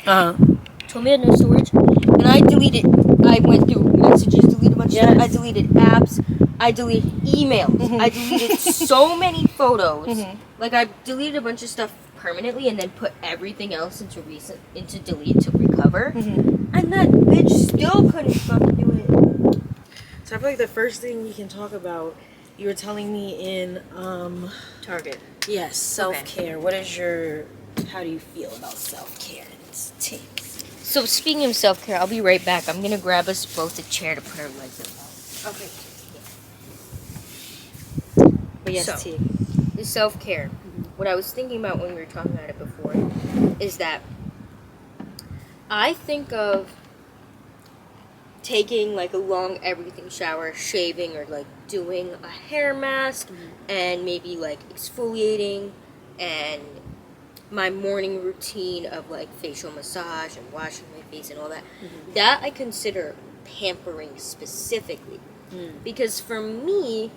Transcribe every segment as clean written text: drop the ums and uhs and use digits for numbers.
Told me I had no storage, and I deleted. I went through messages, deleted a bunch of stuff. I deleted apps. I deleted emails. I deleted so many photos. Like I deleted a bunch of stuff permanently, and then put everything else into delete to recover. And that bitch still couldn't fucking do it. So I feel like the first thing you can talk about, you were telling me in Target. Yes, self-care. Okay. How do you feel about self-care? It's tips. So speaking of self-care, I'll be right back. I'm gonna grab us both a chair to put our legs up. Okay. Yeah. But yes, so, the self-care. What I was thinking about when we were talking about it before is that I think of taking like a long everything shower, shaving, or like doing a hair mask, and maybe like exfoliating, and my morning routine of like facial massage and washing my face and all that. That I consider pampering specifically. Because for me,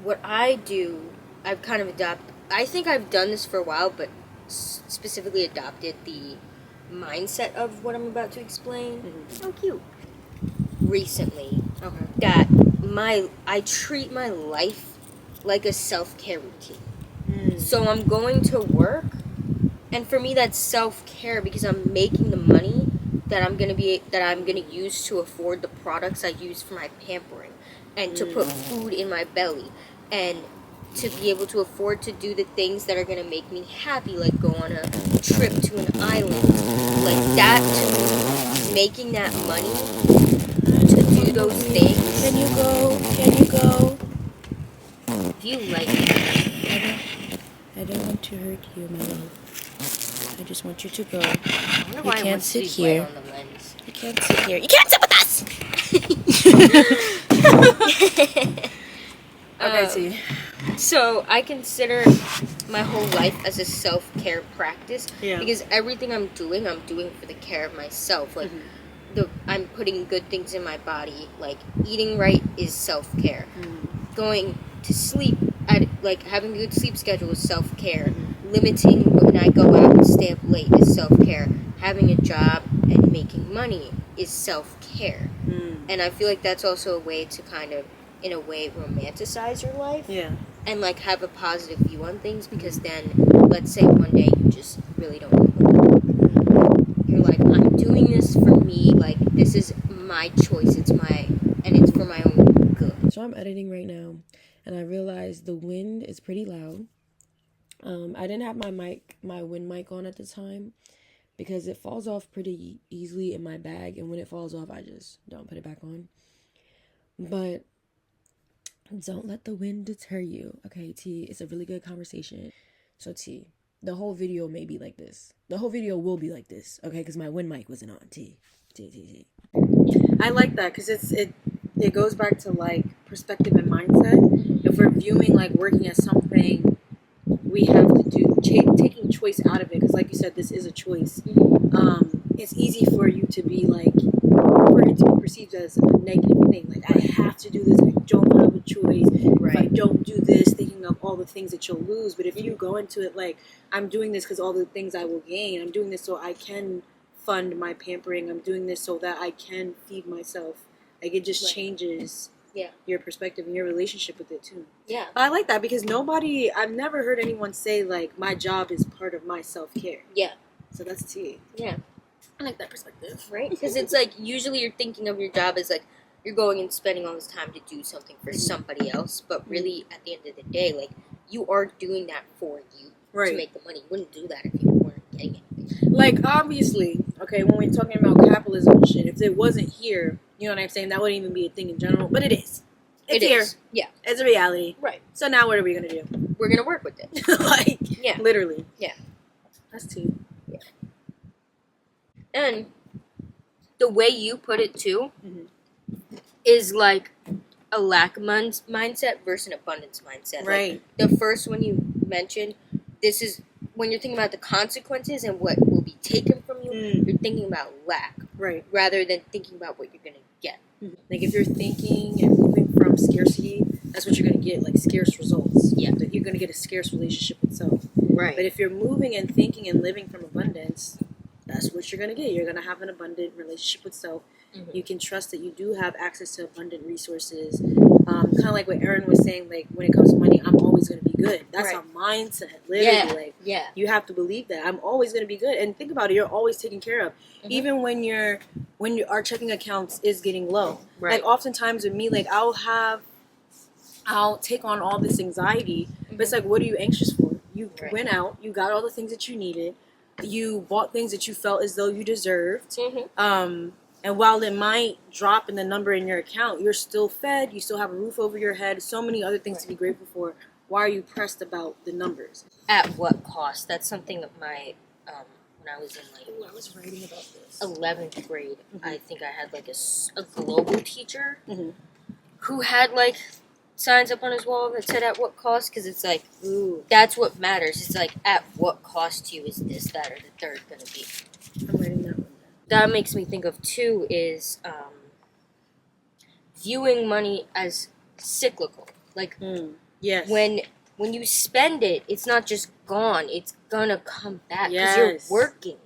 what I do, I've kind of adopted, I think I've done this for a while, but specifically adopted the mindset of what I'm about to explain. So cute. Recently, that I treat my life like a self-care routine. So I'm going to work, and for me that's self-care because I'm making the money that I'm gonna use to afford the products I use for my pampering, and to put food in my belly, and to be able to afford to do the things that are gonna make me happy, like go on a trip to an island, like that. To me, making that money to do those things. Can you go? If you like it. I don't want to hurt you, my love. I just want you to go. You can't sit here. You can't sit here. You can't sit with us! Okay, see. So I consider my whole life as a self-care practice. Because everything I'm doing for the care of myself. Like, I'm putting good things in my body. Like, eating right is self-care. Going to sleep, like having a good sleep schedule is self-care. Limiting when I go out and stay up late is self-care. Having a job and making money is self-care. And I feel like that's also a way to kind of, in a way, romanticize your life. And like have a positive view on things, because then, let's say one day you just really don't want to go. You're like, I'm doing this for me, like this is my choice, it's for my own good. So I'm editing right now, and I realized the wind is pretty loud. I didn't have my wind mic on at the time, because it falls off pretty easily in my bag, and when it falls off, I just don't put it back on. But don't let the wind deter you, okay, T? It's a really good conversation. So, T, the whole video may be like this. The whole video will be like this, okay? Because my wind mic wasn't on, T. I like that, because it goes back to, like, perspective and mindset. If we're viewing, like, working as something we have to do, taking choice out of it, because, like you said, this is a choice. It's easy for you to be, like, for it to be perceived as a negative thing. Like, I have to do this, I don't have a choice. If I don't do this, thinking of all the things that you'll lose. But if you go into it like, I'm doing this because all the things I will gain, I'm doing this so I can fund my pampering, I'm doing this so that I can feed myself. Like, it just changes your perspective and your relationship with it too. But I like that, because I've never heard anyone say, like, my job is part of my self-care. So that's T. I like that perspective. Right? Because it's like, usually you're thinking of your job as like, you're going and spending all this time to do something for somebody else, but really, at the end of the day, like, you are doing that for you to make the money. You wouldn't do that if you weren't getting it. Like, obviously, okay, when we're talking about capitalism and shit, if it wasn't here, you know what I'm saying, that wouldn't even be a thing in general, but it is. It's here. Yeah. It's a reality. Right. So now what are we going to do? We're going to work with it. Like, literally. Yeah. That's T. Yeah. And the way you put it, too, is like a lack mindset versus an abundance mindset. Right. Like, the first one you mentioned, this is when you're thinking about the consequences and what will be taken from you, you're thinking about lack. Right. Rather than thinking about what you're going to get. Like, if you're thinking and moving from scarcity, that's what you're going to get, like, scarce results. Yeah. Like, you're going to get a scarce relationship with self. Right. But if you're moving and thinking and living from abundance, that's what you're going to get. You're going to have an abundant relationship with self. Mm-hmm. You can trust that you do have access to abundant resources. Kind of like what Erin was saying, like when it comes to money, I'm always going to be good. That's right. a mindset, literally. Yeah. Like you have to believe that I'm always going to be good. And think about it, you're always taken care of, even when our checking accounts is getting low. Right. Like oftentimes with me, like I'll take on all this anxiety, but it's like, what are you anxious for? You went out, you got all the things that you needed, you bought things that you felt as though you deserved. And while it might drop in the number in your account, you're still fed, you still have a roof over your head, so many other things to be grateful for. Why are you pressed about the numbers? At what cost? That's something that my, when I was in I was writing about this. 11th grade, I think I had like a global teacher who had like signs up on his wall that said at what cost, because it's like, that's what matters. It's like, at what cost to you is this, that, or the third going to be? I'm writing that one. That makes me think of too is viewing money as cyclical. Like yes, when you spend it, it's not just gone. It's gonna come back because you're working.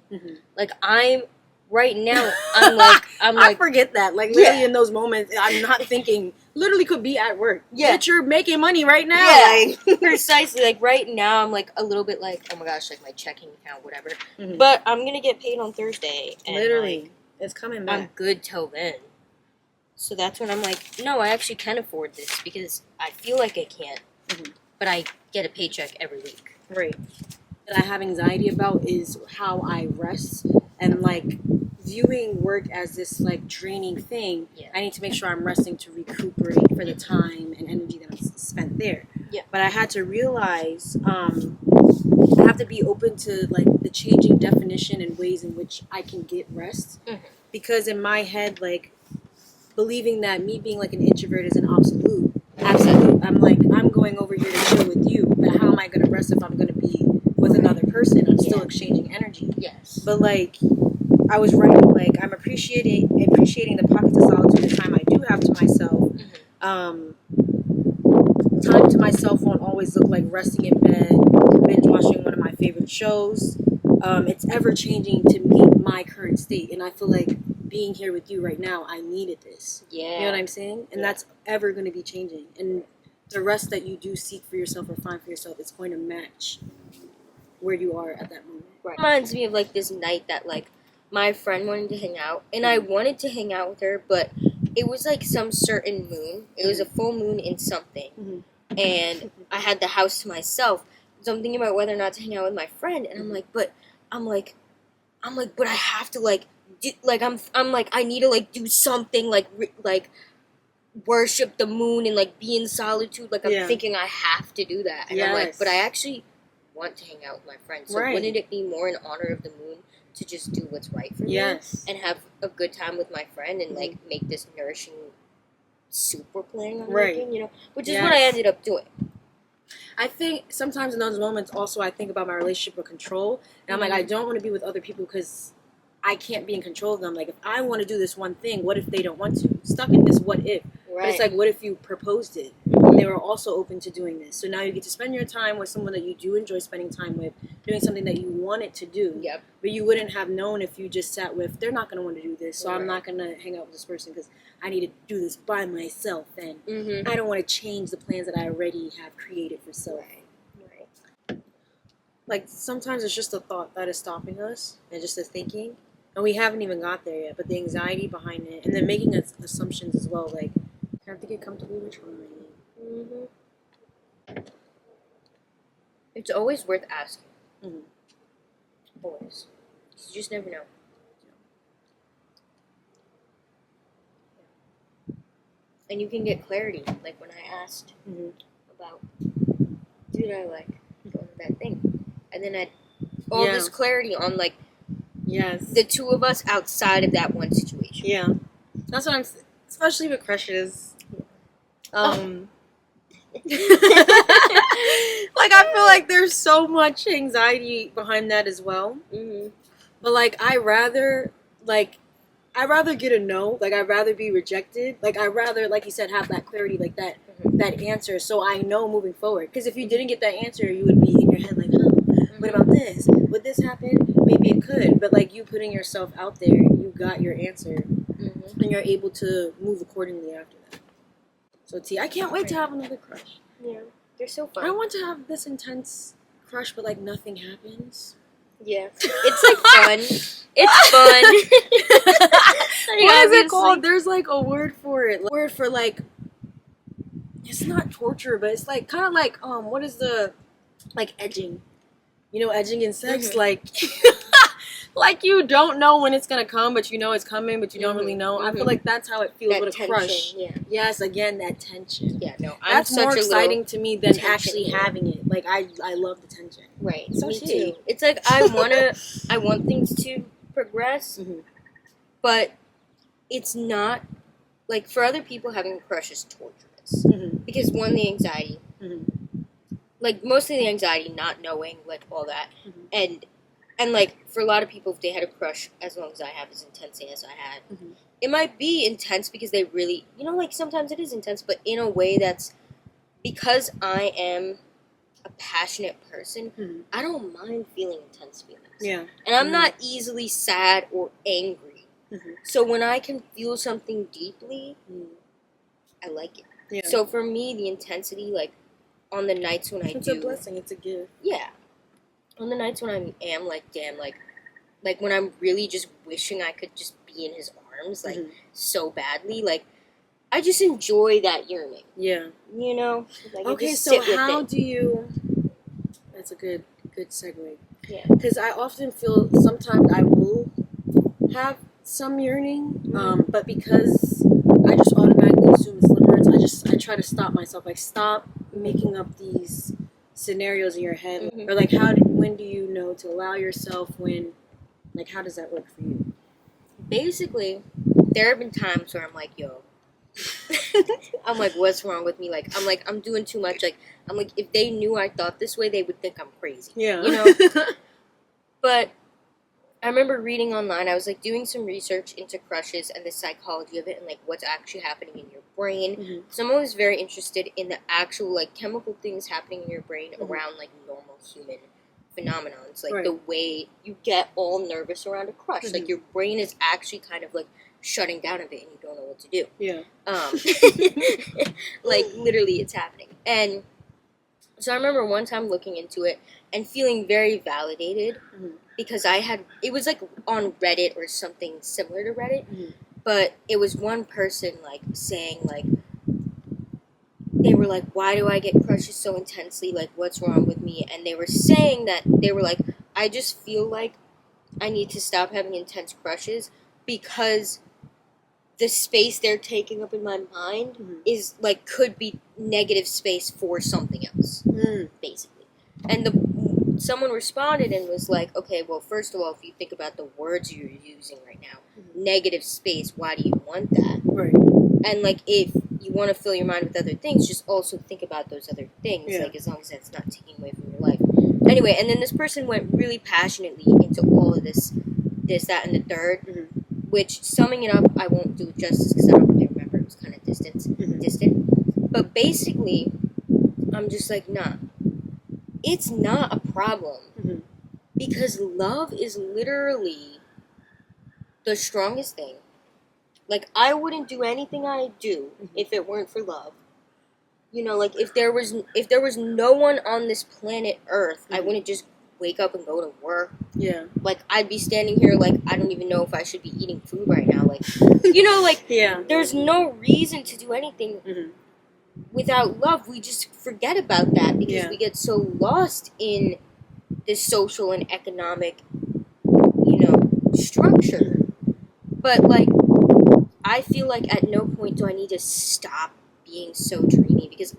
Like I'm right now. I forget that. Like literally in those moments, I'm not thinking. Literally could be at work. Yeah, but you're making money right now. Yeah, like, precisely. Like right now, I'm like a little bit like, oh my gosh, like my checking account, whatever. But I'm gonna get paid on Thursday. And literally, like, it's coming back. I'm good till then. So that's when I'm like, no, I actually can afford this because I feel like I can't, but I get a paycheck every week. Right. That I have anxiety about is how I rest and like viewing work as this like draining thing. I need to make sure I'm resting to recuperate for the time and energy that I've spent there. But I had to realize I have to be open to like the changing definition and ways in which I can get rest. Because in my head, like believing that me being like an introvert is an absolute. I'm like, I'm going over here to chill with you, but how am I going to rest if I'm going to be with another person? I'm still exchanging energy. But like, I was writing like I'm appreciating the pockets of solitude, the time I do have to myself. Time to myself won't always look like resting in bed, binge watching one of my favorite shows. It's ever changing to meet my current state, and I feel like being here with you right now, I needed this. You know what I'm saying? And that's ever going to be changing. And the rest that you do seek for yourself or find for yourself, it's going to match where you are at that moment. It reminds me of like this night that like my friend wanted to hang out, and I wanted to hang out with her, but it was like some certain moon. It was a full moon in something, and I had the house to myself. So I'm thinking about whether or not to hang out with my friend, and but I have to like. I'm like I need to like do something like worship the moon and like be in solitude. Like I'm thinking I have to do that, and I'm like, but I actually want to hang out with my friends. So wouldn't it be more in honor of the moon to just do what's right for me and have a good time with my friend and like make this nourishing soup we're planning on making, you know, which is what I ended up doing. I think sometimes in those moments also I think about my relationship with control, and I'm like, I don't want to be with other people because I can't be in control of them. Like, if I want to do this one thing, what if they don't want to? Stuck in this what if. But it's like, what if you proposed it? And they were also open to doing this. So now you get to spend your time with someone that you do enjoy spending time with, doing something that you wanted to do. But you wouldn't have known if you just sat with, they're not going to want to do this, so I'm not going to hang out with this person because I need to do this by myself. And I don't want to change the plans that I already have created for self. Like, sometimes it's just a thought that is stopping us and just a thinking. And we haven't even got there yet, but the anxiety behind it, and then making assumptions as well, like, you have to get comfortable with trying. It's always worth asking. Always. You just never know. And you can get clarity, like when I asked about, dude, I like going to that thing. And then I had all this clarity on, like, the two of us outside of that one situation. That's what I'm, especially with crushes. Like, I feel like there's so much anxiety behind that as well. But like, I rather get a no. Like, I'd rather be rejected. Like, I'd rather, like you said, have that clarity, like that answer, so I know moving forward. Because if you didn't get that answer, you would be in your head like, oh, what about this? Would this happen? maybe it could, but like you putting yourself out there, you got your answer, and you're able to move accordingly after that. So T, I can't wait to have another crush. Yeah, they're so fun. I want to have this intense crush, but like nothing happens. Yeah, it's like fun. It's fun. What is it called? There's like a word for it. Word for like, it's not torture, but it's like kind of like what is the like edging? You know, edging in sex, like like you don't know when it's gonna come, but you know it's coming, but you don't really know. I feel like that's how it feels with a tension, crush. Yeah. Yes, again, that tension. Yeah, no, that's more exciting to me than actually having it. Like I love the tension. Right. So me too. It's like I want things to progress, but it's not like for other people having a crush is torturous because one, the anxiety, like mostly the anxiety, not knowing like all that, and like for a lot of people, if they had a crush as long as I have, as intense as I had, it might be intense because they really, you know, like sometimes it is intense, but in a way that's because I am a passionate person, I don't mind feeling intense feelings. Yeah. And I'm not easily sad or angry. So when I can feel something deeply, I like it. Yeah. So for me, the intensity, like on the nights when it's a blessing. It's a gift. Yeah. On the nights when I am like, damn, like when I'm really just wishing I could just be in his arms, like so badly, like I just enjoy that yearning. Yeah. You know? Like, okay, so how do you... That's a good segue. Yeah. Because I often feel sometimes I will have some yearning, but because I just automatically assume it's limerence, I try to stop myself. Like, stop making up these scenarios in your head. Or, like, when do you know to allow yourself when... Like, how does that work for you? Basically, there have been times where I'm like, yo... I'm like, what's wrong with me? Like, I'm doing too much. Like, I'm like, if they knew I thought this way, they would think I'm crazy. Yeah. You know? But I remember reading online, I was like doing some research into crushes and the psychology of it and like what's actually happening in your brain. So I'm always very interested in the actual like chemical things happening in your brain around like normal human phenomenons. Like the way you get all nervous around a crush. Like your brain is actually kind of like shutting down a bit and you don't know what to do. Yeah. Like literally it's happening. And so I remember one time looking into it and feeling very validated because it was like on Reddit or something similar to Reddit, but it was one person like saying like, they were like, why do I get crushes so intensely? Like, what's wrong with me? And they were saying that, they were like, I just feel like I need to stop having intense crushes because the space they're taking up in my mind is like could be negative space for something else, basically. And someone responded and was like, okay, well, first of all, if you think about the words you're using right now, negative space, why do you want that? Right. And like if you want to fill your mind with other things, just also think about those other things, like as long as that's not taking away from your life. Anyway, and then this person went really passionately into all of this, that, and the third. Which, summing it up, I won't do it justice because I don't really remember. It was kind of distant. But basically, I'm just like, nah. It's not a problem. Because love is literally the strongest thing. Like, I wouldn't do anything I do if it weren't for love. You know, like, if there was no one on this planet Earth, I wouldn't just wake up and go to work. Yeah. Like, I'd be standing here like, I don't even know if I should be eating food right now. Like, you know, like, there's no reason to do anything without love. We just forget about that because we get so lost in this social and economic, you know, structure. But, like, I feel like at no point do I need to stop being so dreamy because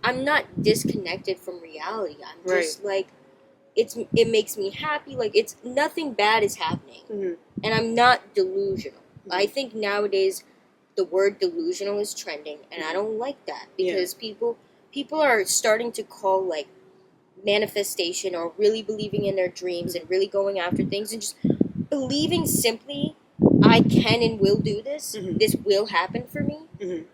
I'm not disconnected from reality. I'm just, like, it makes me happy. Like, it's nothing bad is happening. And I'm not delusional. I think nowadays the word delusional is trending, and I don't like that because people are starting to call, like, manifestation or really believing in their dreams and really going after things and just believing simply, I can and will do this. This will happen for me.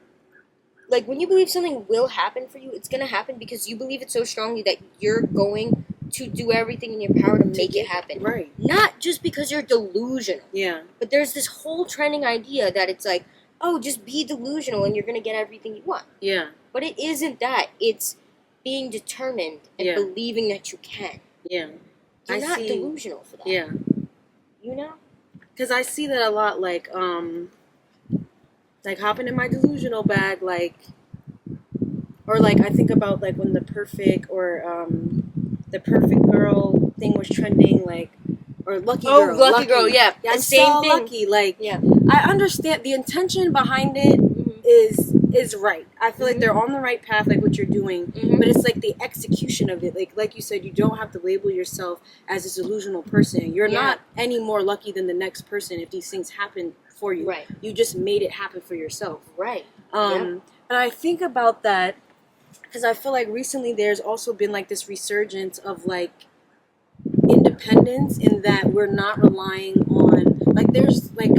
Like, when you believe something will happen for you, it's going to happen because you believe it so strongly that you're going to do everything in your power to make it happen. Right. Not just because you're delusional. Yeah. But there's this whole trending idea that it's like, oh, just be delusional and you're going to get everything you want. Yeah. But it isn't that. It's being determined and believing that you can. Yeah. You're not delusional for that. Yeah. You know? Because I see that a lot, like hopping in my delusional bag, like, or like I think about like when the perfect girl thing was trending, like, or lucky girl. Oh, lucky girl, yeah. Yeah, I'm same so thing. lucky. Like, I understand the intention behind it is right. I feel like they're on the right path, like what you're doing. But it's like the execution of it. Like you said, you don't have to label yourself as this delusional person. You're not any more lucky than the next person if these things happen for you. Right. You just made it happen for yourself. Right. And I think about that because I feel like recently there's also been like this resurgence of like independence in that we're not relying on, like, there's like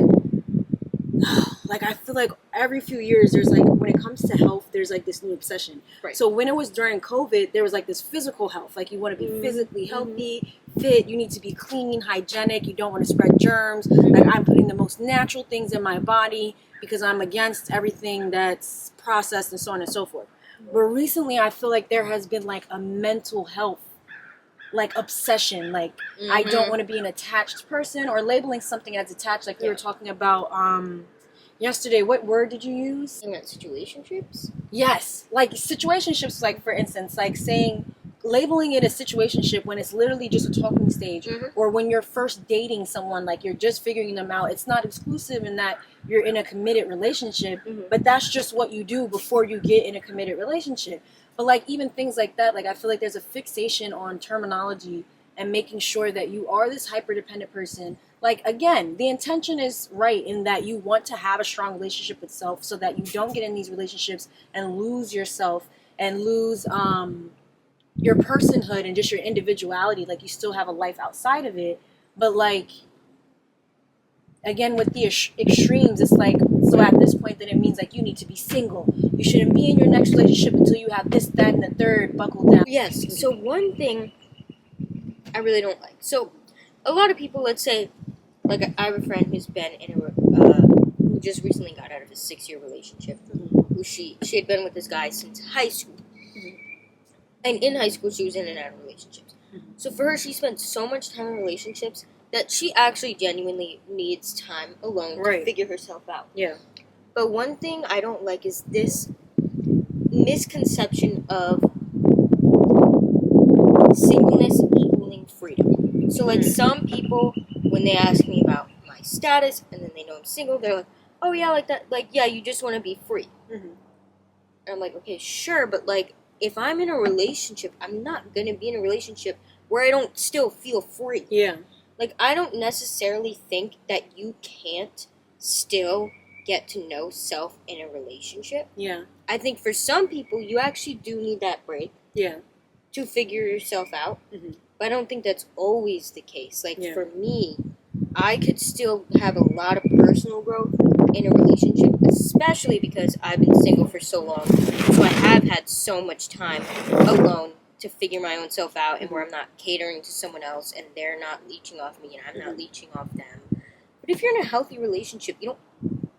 I feel like every few years there's like, when it comes to health, there's like this new obsession. Right. So when it was during COVID, there was like this physical health, like you want to be physically healthy, fit, you need to be clean, hygienic, you don't want to spread germs, like I'm putting the most natural things in my body because I'm against everything that's processed and so on and so forth. But recently I feel like there has been like a mental health like obsession, like I don't want to be an attached person, or labeling something as attached, like we were talking about yesterday. What word did you use? Situationships? Yes, like situationships, like for instance, like saying, labeling it a situationship when it's literally just a talking stage, or when you're first dating someone, like you're just figuring them out. It's not exclusive in that you're in a committed relationship, but that's just what you do before you get in a committed relationship. But like even things like that, like I feel like there's a fixation on terminology and making sure that you are this hyper-dependent person. Like, again, the intention is right in that you want to have a strong relationship with self so that you don't get in these relationships and lose yourself and lose your personhood and just your individuality. Like, you still have a life outside of it. But, like, again, with the extremes, it's like, so at this point, then it means, like, you need to be single. You shouldn't be in your next relationship until you have this, that, and the third buckled down. Yes, so one thing I really don't like. So, a lot of people, let's say, like, I have a friend who's been in who just recently got out of a 6-year relationship. Who she had been with this guy since high school. And in high school, she was in and out of relationships. So for her, she spent so much time in relationships that she actually genuinely needs time alone to figure herself out. Yeah. But one thing I don't like is this misconception of singleness equaling freedom. So, like, some people, when they ask me about my status and then they know I'm single, they're like, oh, yeah, like that, like, yeah, you just want to be free. And I'm like, okay, sure, but, like, if I'm in a relationship, I'm not going to be in a relationship where I don't still feel free. Yeah. Like, I don't necessarily think that you can't still get to know self in a relationship. Yeah. I think for some people, you actually do need that break. Yeah. To figure yourself out. But I don't think that's always the case. Like, for me, I could still have a lot of personal growth in a relationship, especially because I've been single for so long. So I have had so much time alone to figure my own self out, and where I'm not catering to someone else and they're not leeching off me and I'm not leeching off them. But if you're in a healthy relationship, you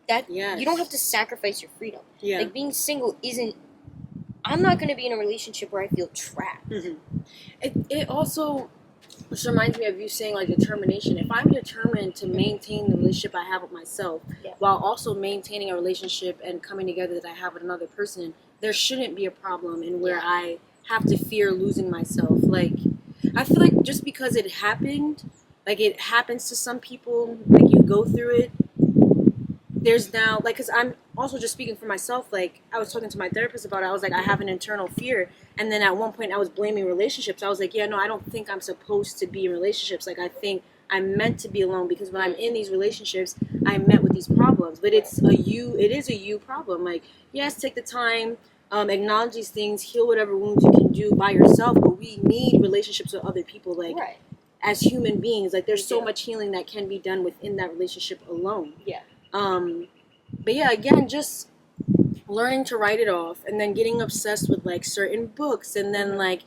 don't have to sacrifice your freedom. Yeah. Like, being single isn't, I'm not going to be in a relationship where I feel trapped. It also, which reminds me of you saying, like, determination. If I'm determined to maintain the relationship I have with myself while also maintaining a relationship and coming together that I have with another person, there shouldn't be a problem in where I have to fear losing myself. Like, I feel like just because it happened, like, it happens to some people, like, you go through it, there's now, like, because I'm also just speaking for myself, like, I was talking to my therapist about it. I was like, I have an internal fear. And then at one point I was blaming relationships. I was like, yeah, no, I don't think I'm supposed to be in relationships. Like, I think I'm meant to be alone because when I'm in these relationships, I'm met with these problems. But it is a you problem. Like, yes, take the time, acknowledge these things, heal whatever wounds you can do by yourself. But we need relationships with other people, like, as human beings. Like, there's so much healing that can be done within that relationship alone. Yeah. But yeah, again, just learning to write it off and then getting obsessed with, like, certain books and then, like,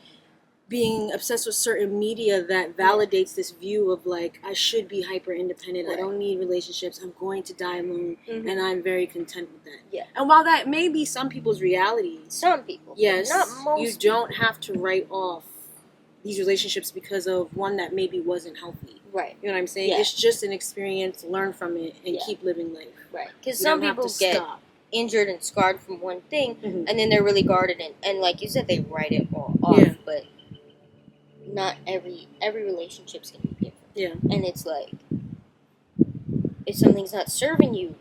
being obsessed with certain media that validates this view of like, I should be hyper independent. I don't need relationships. I'm going to die alone, and I'm very content with that. Yeah. And while that may be some people's reality, some people, yes, not most. You don't have to write off these relationships because of one that maybe wasn't healthy. Right. You know what I'm saying? Yeah. It's just an experience. Learn from it and keep living life. Right. Because some people get injured and scarred from one thing, and then they're really guarded, and like you said, they write it all off. Yeah. But not every relationship's gonna be different. Yeah. And it's like, if something's not serving you,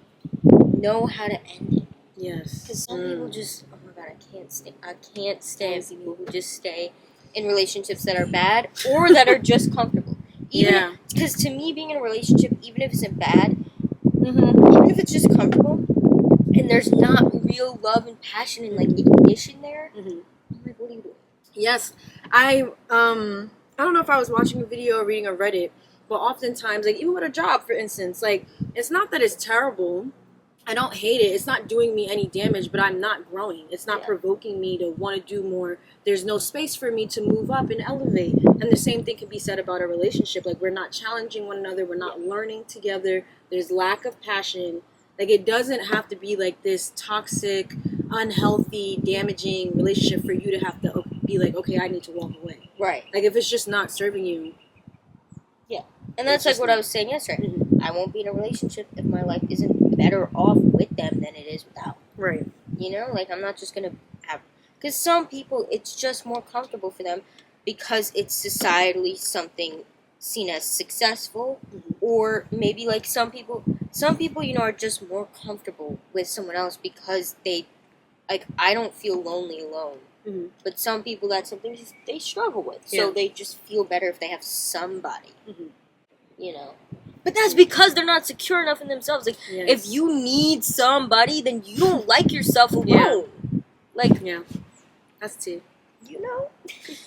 know how to end it. Yes. Because some people just, oh my god, I can't stand people who just stay in relationships that are bad or that are just comfortable. Because to me, being in a relationship, even if it's bad, even if it's just comfortable, and there's not real love and passion and like ignition there, I'm like, what are you doing? Yes, I don't know if I was watching a video or reading a Reddit, but oftentimes, like even with a job, for instance, like it's not that it's terrible. I don't hate it. It's not doing me any damage, but I'm not growing. It's not provoking me to want to do more. There's no space for me to move up and elevate. And the same thing can be said about a relationship. Like we're not challenging one another. We're not learning together. There's lack of passion. Like it doesn't have to be like this toxic, unhealthy, damaging relationship for you to have to be like, okay, I need to walk away. Right. Like if it's just not serving you. Yeah. And that's like what I was saying yesterday. I won't be in a relationship if my life isn't better off with them than it is without. Right. You know, like I'm not just going to have... Because some people, it's just more comfortable for them because it's societally something seen as successful. Or maybe like some people, you know, are just more comfortable with someone else because they... Like, I don't feel lonely alone. But some people, that's something they struggle with. So they just feel better if they have somebody. You know? But that's because they're not secure enough in themselves. Like, if you need somebody, then you don't like yourself alone. Like, that's too. You know?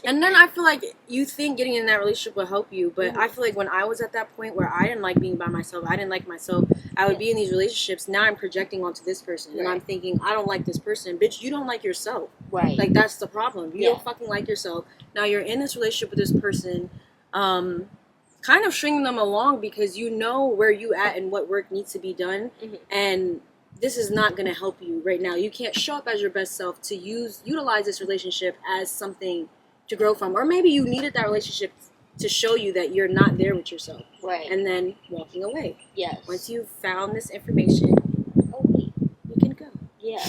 And then I feel like you think getting in that relationship will help you, but I feel like when I was at that point where I didn't like being by myself, I didn't like myself, I would be in these relationships, now I'm projecting onto this person, and I'm thinking, I don't like this person. Bitch, you don't like yourself. Right. Like, that's the problem. You don't fucking like yourself. Now you're in this relationship with this person, kind of stringing them along because you know where you at and what work needs to be done, and this is not going to help you right now. You can't show up as your best self to utilize this relationship as something to grow from. Or maybe you needed that relationship to show you that you're not there with yourself. Right. And then walking away. Yes. Once you've found this information, you can go. Yeah.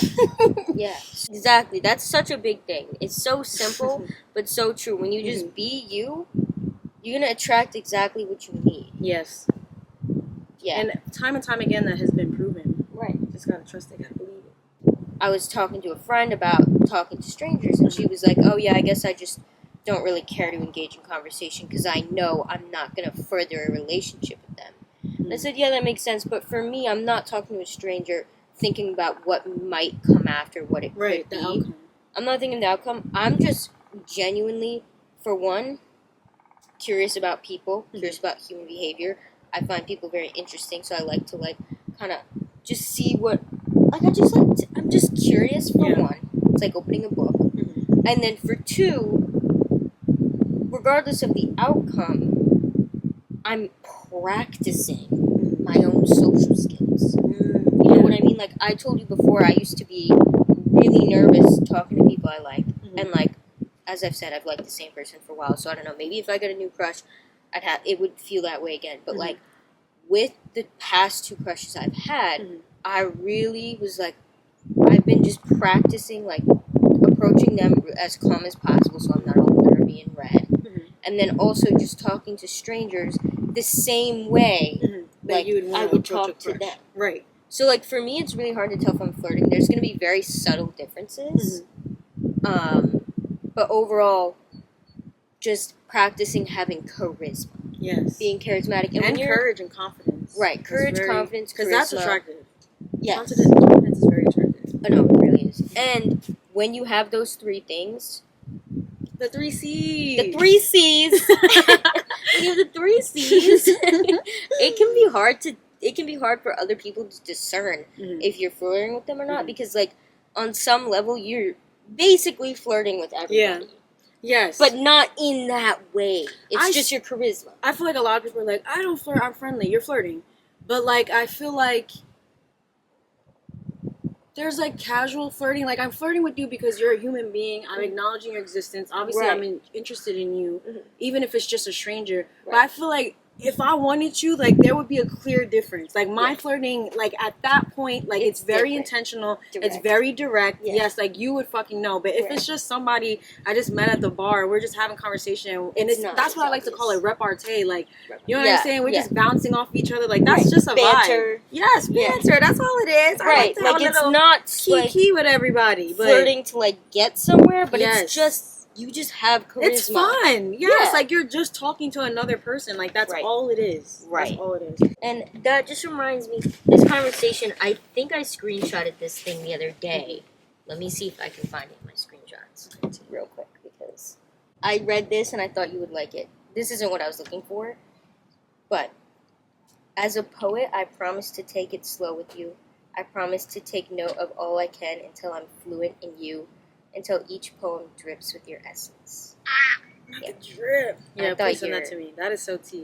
Yeah. Exactly. That's such a big thing. It's so simple, but so true. When you just be you, you're going to attract exactly what you need. Yes. Yeah. And time again, that has been proven. Right. Just gotta trust it, gotta believe it. I was talking to a friend about talking to strangers, and she was like, oh yeah, I guess I just don't really care to engage in conversation because I know I'm not going to further a relationship with them. And I said, yeah, that makes sense, but for me, I'm not talking to a stranger thinking about what might come after, what it could be. Outcome. I'm not thinking the outcome. I'm just genuinely, for one, curious about people, curious about human behavior. I find people very interesting, so I like to kind of just see what, I'm just curious for one. It's like opening a book. And then for two, regardless of the outcome, I'm practicing my own social skills. You know what I mean? Like, I told you before, I used to be really nervous talking to people I like. And like, as I've said, I've liked the same person for a while, so I don't know, maybe if I got a new crush, it would feel that way again. But like, with the past two crushes I've had, I really was like, I've been just practicing, like, approaching them as calm as possible so I'm not all nervy and red. And then also just talking to strangers the same way like you would I would talk to them. Right. So, like, for me, it's really hard to tell if I'm flirting. There's going to be very subtle differences. But overall, just practicing having charisma. Yes. Being charismatic. And courage and confidence. Right. Courage, confidence, charisma. Because that's attractive. Yes. Confidence is very attractive. Oh, no, it really is. And when you have those three things... The 3 C's. The 3 C's. When you have the 3 C's, it can be hard for other people to discern if you're flirting with them or not, because, like, on some level, you're basically flirting with everybody. Yes. But not in that way. It's just your charisma. I feel like a lot of people are like, I don't flirt, I'm friendly. You're flirting. But, like, I feel like there's, like, casual flirting. Like, I'm flirting with you because you're a human being. I'm acknowledging your existence. Obviously, Right. I'm interested in you, even if it's just a stranger. Right. But I feel like if I wanted you, like, there would be a clear difference. Like, my flirting, like, at that point, like, it's very different. intentional. Direct. It's very direct. Yeah. Yes, like, you would fucking know. But if it's just somebody I just met at the bar, we're just having conversation, and that's what I like to call it, repartee. Like, you know what I'm saying? We're just bouncing off each other. Like, that's just a banter. vibe. Yes, banter. That's all it is. Right. I like it's not key with everybody. But flirting to, like, get somewhere, but Yes. it's just, you just have charisma. it's fun. Yes, like, you're just talking to another person. Like, that's all it is. Right. That's all it is. And that just reminds me, this conversation, I think I screenshotted this thing the other day. Let me see if I can find it in my screenshots real quick, because I read this and I thought you would like it. This isn't what I was looking for, but as a poet, I promise to take it slow with you. I promise to take note of all I can until I'm fluent in you, until each poem drips with your essence. The drip. Yeah, I thought please send that you're- to me. That is so tea.